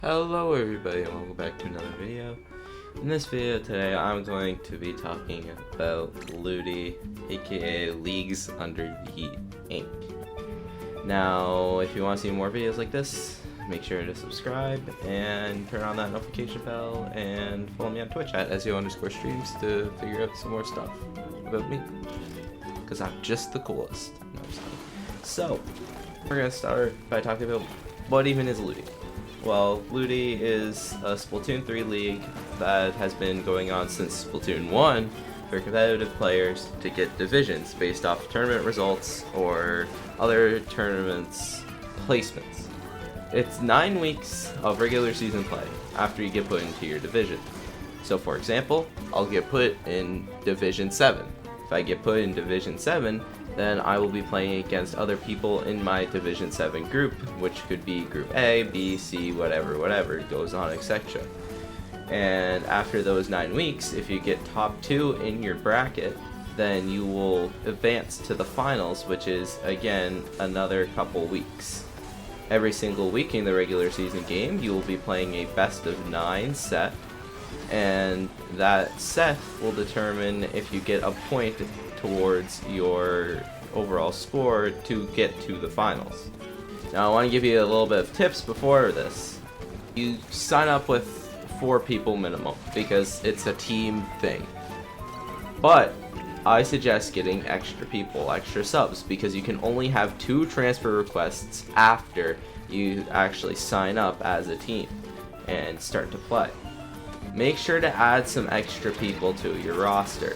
Hello everybody and welcome back to another video. In this video today I'm going to be talking about Ludy, aka Leagues Under the Ink. Now if you want to see more videos like this, make sure to subscribe and turn on that notification bell and follow me on Twitch at SEO_streams to figure out some more stuff about me. Because I'm just the coolest. No, I'm just kidding. So, we're going to start by talking about what even is Ludy. Well, Ludy is a Splatoon 3 league that has been going on since Splatoon 1 for competitive players to get divisions based off tournament results or other tournaments placements. It's 9 weeks of regular season play after you get put into your division. So for example, I'll get put in Division 7. If I get put in Division 7, then I will be playing against other people in my Division 7 group, which could be Group A, B, C, whatever, it goes on, etc. And after those 9 weeks, if you get top 2 in your bracket, then you will advance to the finals, which is, again, another couple weeks. Every single week in the regular season game, you will be playing a best of 9 set, and that set will determine if you get a point towards your overall score to get to the finals. Now I want to give you a little bit of tips before this. You sign up with 4 people minimum because it's a team thing. But I suggest getting extra people, extra subs, because you can only have 2 transfer requests after you actually sign up as a team and start to play. Make sure to add some extra people to your roster.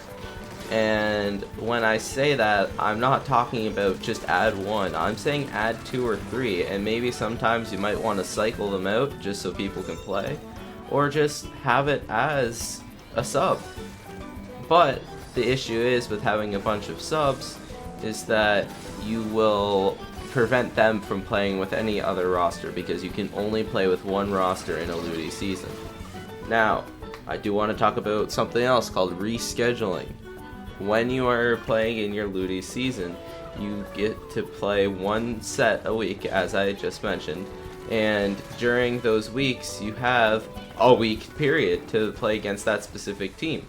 And when I say that, I'm not talking about just add 1, I'm saying add 2 or 3, and maybe sometimes you might want to cycle them out just so people can play, or just have it as a sub. But the issue is with having a bunch of subs is that you will prevent them from playing with any other roster because you can only play with one roster in a Ludy season. Now, I do want to talk about something else called rescheduling. When you are playing in your Ludy season, you get to play 1 set a week, as I just mentioned, and during those weeks you have a week period to play against that specific team.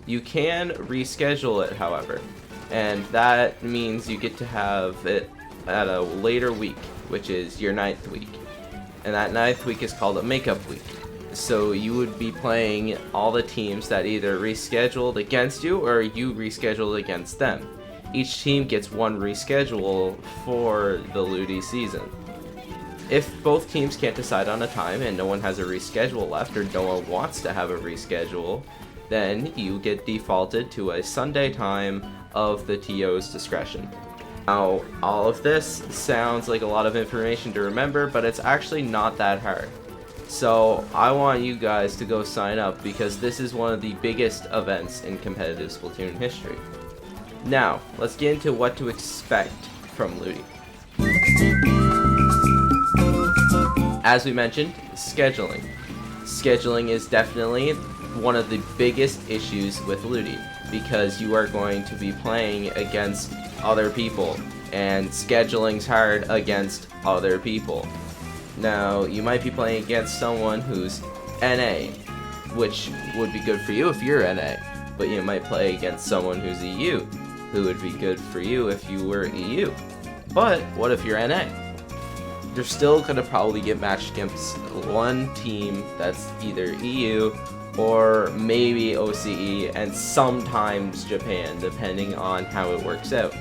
You can reschedule it, however, and that means you get to have it at a later week, which is your 9th week, and that 9th week is called a makeup week. So you would be playing all the teams that either rescheduled against you or you rescheduled against them. Each team gets 1 reschedule for the Ludy season. If both teams can't decide on a time and no one has a reschedule left or no one wants to have a reschedule, then you get defaulted to a Sunday time of the TO's discretion. Now, all of this sounds like a lot of information to remember, but it's actually not that hard. So I want you guys to go sign up because this is one of the biggest events in competitive Splatoon history. Now, let's get into what to expect from Ludy. As we mentioned, scheduling. Scheduling is definitely one of the biggest issues with Ludy because you are going to be playing against other people, and scheduling's hard against other people. Now, you might be playing against someone who's NA, which would be good for you if you're NA, but you might play against someone who's EU, who would be good for you if you were EU. But what if you're NA? You're still going to probably get matched against one team that's either EU or maybe OCE and sometimes Japan, depending on how it works out.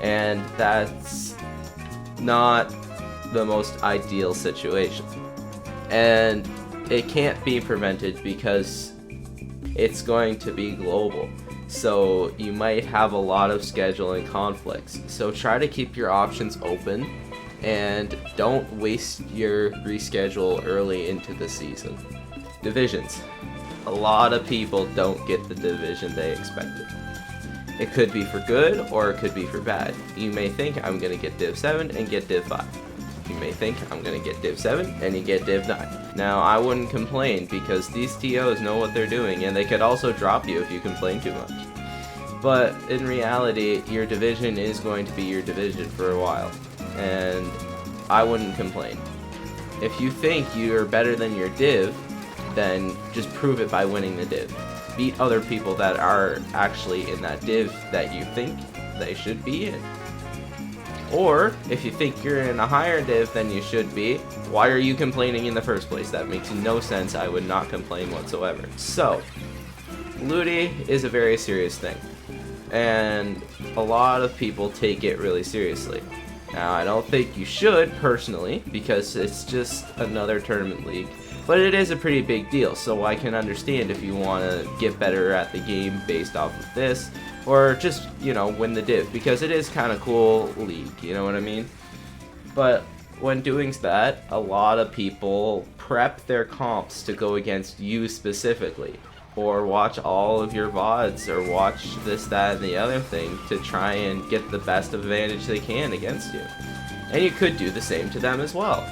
And that's not the most ideal situation, and it can't be prevented because it's going to be global, so you might have a lot of scheduling conflicts. So try to keep your options open and don't waste your reschedule early into the season. Divisions. A lot of people don't get the division they expected. It could be for good or it could be for bad. You may think I'm gonna get Div 7 and get Div 5. You may think I'm gonna get Div 7 and you get Div 9. Now I wouldn't complain because these TOs know what they're doing, and they could also drop you if you complain too much. But in reality, your division is going to be your division for a while, and I wouldn't complain. If you think you're better than your div, then just prove it by winning the div. Beat other people that are actually in that div that you think they should be in. Or, if you think you're in a higher div than you should be, why are you complaining in the first place? That makes no sense. I would not complain whatsoever. So, Ludy is a very serious thing. And a lot of people take it really seriously. Now, I don't think you should, personally, because it's just another tournament league. But it is a pretty big deal, so I can understand if you want to get better at the game based off of this. Or just, you know, win the div, because it is kind of cool league, you know what I mean? But when doing that, a lot of people prep their comps to go against you specifically, or watch all of your VODs, or watch this, that, and the other thing to try and get the best advantage they can against you. And you could do the same to them as well.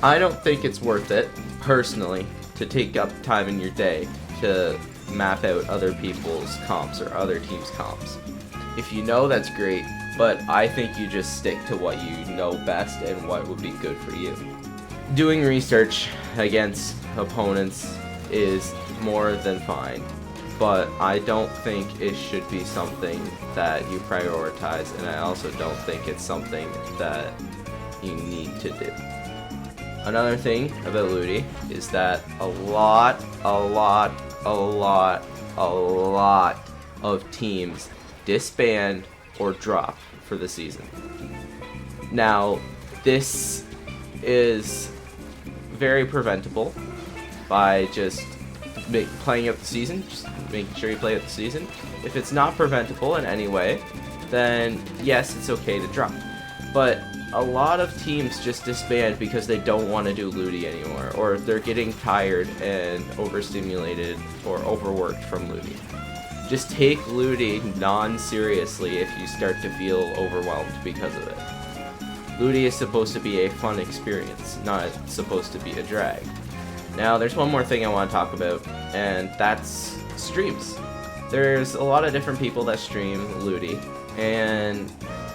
I don't think it's worth it, personally, to take up time in your day to map out other people's comps or other teams' comps. If you know, that's great, but I think you just stick to what you know best and what would be good for you. Doing research against opponents is more than fine, but I don't think it should be something that you prioritize, and I also don't think it's something that you need to do. Another thing about Ludy is that a lot of teams disband or drop for the season. Now, this is very preventable by just playing out the season, just making sure you play out the season. If it's not preventable in any way, then yes, it's okay to drop. But a lot of teams just disband because they don't want to do Ludy anymore, or they're getting tired and overstimulated or overworked from Ludy. Just take Ludy non-seriously if you start to feel overwhelmed because of it. Ludy is supposed to be a fun experience, not supposed to be a drag. Now, there's one more thing I want to talk about, and that's streams. There's a lot of different people that stream Ludy, and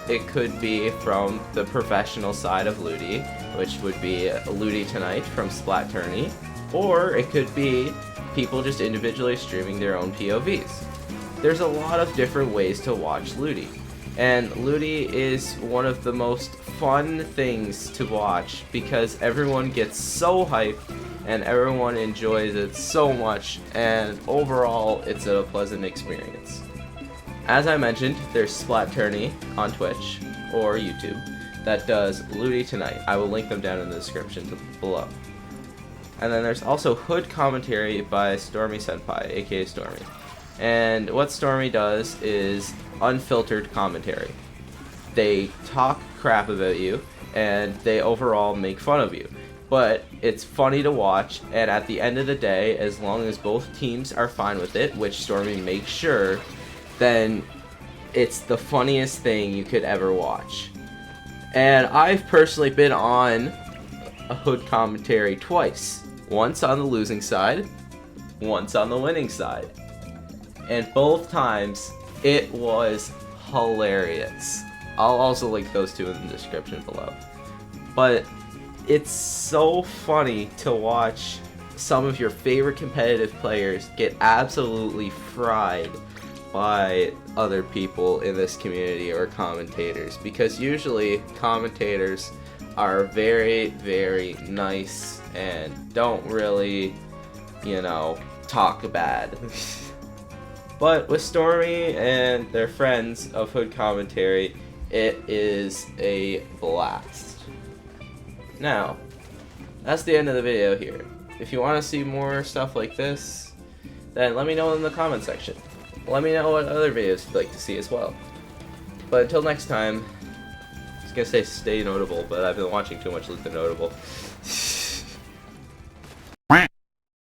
it could be from the professional side of Ludy, which would be Ludy Tonight from Splattourney, or it could be people just individually streaming their own POVs. There's a lot of different ways to watch Ludy, and Ludy is one of the most fun things to watch because everyone gets so hyped and everyone enjoys it so much, and overall it's a pleasant experience. As I mentioned, there's Splattourney on Twitch or YouTube that does Ludy Tonight. I will link them down in the description below. And then there's also Hood Commentary by StormySenpai, aka Stormy. And what Stormy does is unfiltered commentary. They talk crap about you, and they overall make fun of you. But it's funny to watch, and at the end of the day, as long as both teams are fine with it, which Stormy makes sure, then it's the funniest thing you could ever watch. And I've personally been on a Hood Commentary twice. Once on the losing side, once on the winning side. And both times, it was hilarious. I'll also link those two in the description below. But it's so funny to watch some of your favorite competitive players get absolutely fried by other people in this community or commentators, because usually commentators are very, very nice and don't really, you know, talk bad. But with Stormy and their friends of Hood Commentary, it is a blast. Now, that's the end of the video here. If you want to see more stuff like this, then let me know in the comment section. Let me know what other videos you'd like to see as well. But until next time, I was gonna say stay notable, but I've been watching too much Loot the Notable.